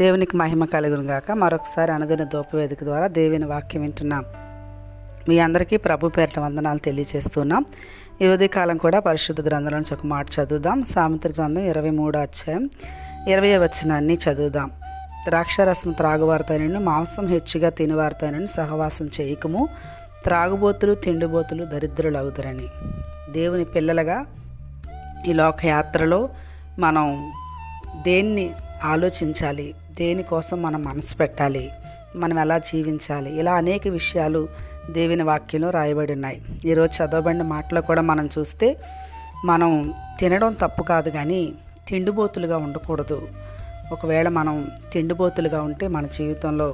దేవునికి మహిమ కలుగును గాక. మరొకసారి అనుదిన ధూపవేదిక ద్వారా దేవుని వాక్యం వింటున్నాం. మీ అందరికీ ప్రభు పేరిట వందనాలు తెలియజేస్తున్నాం. ఈ ఉదయకాలం కూడా పరిశుద్ధ గ్రంథంలో నుంచి ఒక మాట చదువుదాం. సామెతల గ్రంథం 23వ అధ్యాయం 20వ వచనాన్ని చదువుదాం. ద్రాక్షారసం త్రాగువారితోనూ మాంసం హెచ్చుగా తినివారితోనూ సహవాసం చేయకము, త్రాగుబోతులు తిండిబోతులు దరిద్రులు అవుతారని. దేవుని పిల్లలుగా ఈ లోకయాత్రలో మనం దేన్ని ఆలోచించాలి, దేనికోసం మనం మనసు పెట్టాలి, మనం ఎలా జీవించాలి, ఇలా అనేక విషయాలు దేవుని వాక్యంలో రాయబడి ఉన్నాయి. ఈరోజు చదవబడిన మాటలో కూడా మనం చూస్తే మనం తినడం తప్పు కాదు, కానీ తిండిబోతులుగా ఉండకూడదు. ఒకవేళ మనం తిండిబోతులుగా ఉంటే మన జీవితంలో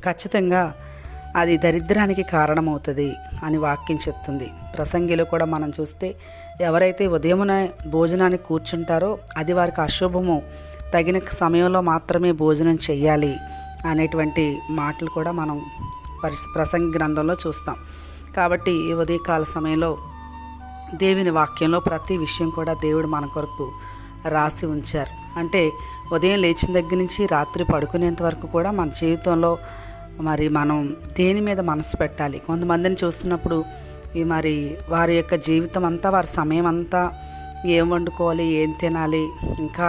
ఖచ్చితంగా అది దరిద్రానికి కారణమవుతుంది అని వాక్యం చెప్తుంది. ప్రసంగిలో కూడా మనం చూస్తే ఎవరైతే ఉదయమున భోజనానికి కూర్చుంటారో అది వారికి అశుభము, తగిన సమయంలో మాత్రమే భోజనం చెయ్యాలి అనేటువంటి మాటలు కూడా మనం ప్రసంగి గ్రంథంలో చూస్తాం. కాబట్టి ఈ ఉదయకాల సమయంలో దేవుని వాక్యంలో ప్రతి విషయం కూడా దేవుడు మన కొరకు రాసి ఉంచారు. అంటే ఉదయం లేచిన దగ్గర నుంచి రాత్రి పడుకునేంత వరకు కూడా మన జీవితంలో మరి మనం దేని మీద మనసు పెట్టాలి. కొంతమందిని చూస్తున్నప్పుడు మరి వారి యొక్క జీవితం అంతా, వారి సమయం అంతా ఏం వండుకోవాలి, ఏం తినాలి, ఇంకా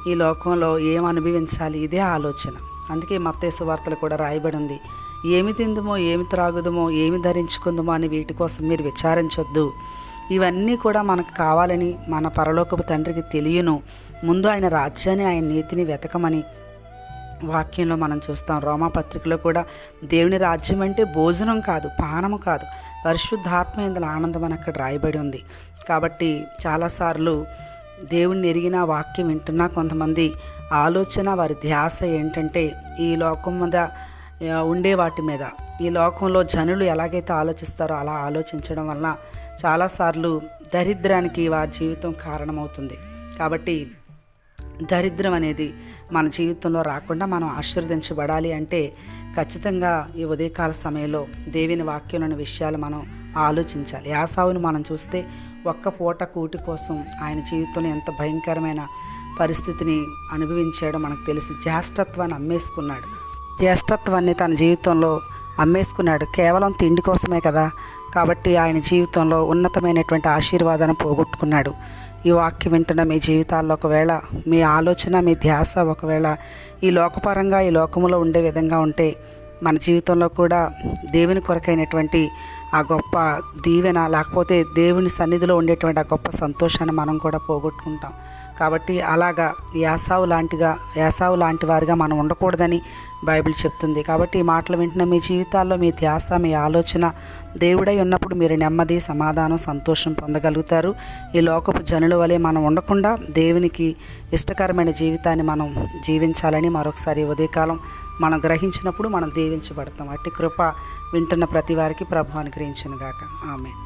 ఈ లోకంలో ఏం అనుభవించాలి, ఇదే ఆలోచన. అందుకే మత్తయి సువార్తలు కూడా రాయబడి ఉంది, ఏమి తిందుమో, ఏమి త్రాగుదమో, ఏమి ధరించుకుందుమో అని వీటి కోసం మీరు విచారించొద్దు. ఇవన్నీ కూడా మనకు కావాలని మన పరలోకపు తండ్రికి తెలియను. ముందు ఆయన రాజ్యాన్ని, ఆయన నీతిని వెతకమని వాక్యంలో మనం చూస్తాం. రోమాపత్రికలో కూడా దేవుని రాజ్యం అంటే భోజనం కాదు, పానము కాదు, పరిశుద్ధాత్మ ఇందులో ఆనందం అని అక్కడ రాయబడి ఉంది. కాబట్టి చాలాసార్లు దేవుణ్ణి ఎరిగిన వాక్యం వింటున్నా కొంతమంది ఆలోచన, వారి ధ్యాస ఏంటంటే ఈ లోకం మీద ఉండే వాటి మీద, ఈ లోకంలో జనులు ఎలాగైతే ఆలోచిస్తారో అలా ఆలోచించడం వల్ల చాలాసార్లు దరిద్రానికి వారి జీవితం కారణమవుతుంది. కాబట్టి దరిద్రం అనేది మన జీవితంలో రాకుండా మనం ఆశీర్వదించబడాలి అంటే ఖచ్చితంగా ఈ ఉదయకాల సమయంలో దేవుని వాక్యంలోని విషయాలు మనం ఆలోచించాలి. యాసావును మనం చూస్తే ఒక్క పూట కూటి కోసం ఆయన జీవితంలో ఎంత భయంకరమైన పరిస్థితిని అనుభవించాడో మనకు తెలుసు. జ్యేష్ఠత్వాన్ని అమ్మేసుకున్నాడు. జ్యేష్ఠత్వాన్ని తన జీవితంలో అమ్మేసుకున్నాడు కేవలం తిండి కోసమే కదా. కాబట్టి ఆయన జీవితంలో ఉన్నతమైనటువంటి ఆశీర్వాదాన్ని పోగొట్టుకున్నాడు. ఈ వాక్యం వింటున్న మీ జీవితాల్లో ఒకవేళ మీ ఆలోచన, మీ ధ్యాస ఒకవేళ ఈ లోకపరంగా, ఈ లోకములో ఉండే విధంగా ఉంటే మన జీవితంలో కూడా దేవుని కొరకైనటువంటి ఆ గొప్ప దీవెన, లేకపోతే దేవుని సన్నిధిలో ఉండేటువంటి ఆ గొప్ప సంతోషాన్ని మనం కూడా పోగొట్టుకుంటాం. కాబట్టి అలాగా యాసావు లాంటి వారిగా మనం ఉండకూడదని బైబిల్ చెప్తుంది. కాబట్టి ఈ మాటలు వింటున్న మీ జీవితాల్లో మీ ధ్యాస, మీ ఆలోచన దేవుడై ఉన్నప్పుడు మీరు నెమ్మది, సమాధానం, సంతోషం పొందగలుగుతారు. ఈ లోకపు జనుల వలె మనం ఉండకుండా దేవునికి ఇష్టకరమైన జీవితాన్ని మనం జీవించాలని మరొకసారి ఉదయకాలం మనం గ్రహించినప్పుడు మనం దీవించబడతాం. అట్టి కృప వింటున్న ప్రతి వారికి ప్రభు అనుగ్రహించును గాక. ఆమేన్.